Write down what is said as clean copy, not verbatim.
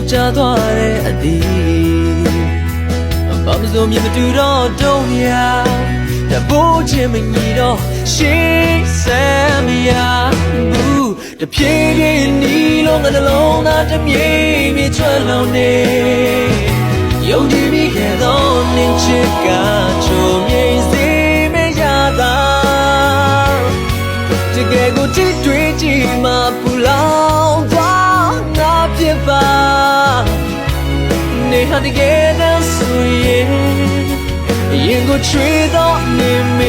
ကြာသွားတဲ့အသီးဘာမစိုးမြင်မတူတော့တုံးရတဘိုးချင်းမညီတော့ရှေးစမ်းမရဘူးတဖြည်းဖြည်းနီးလုံးငါနှလုံးသားတမြဲမြဲချွတ်လုံးနေယုံကြည်မိခဲ့သောနင်းချစ်ကချုံမြိတ်စေမရတာတကယ်ကိုကြည့်တွေ့ကြည့်မှပူလောင်သွားငါဖြစ်ပါနေဟာတကယ်တမ်းဆိုရင်ရင်ကိုချွေတော့နေမ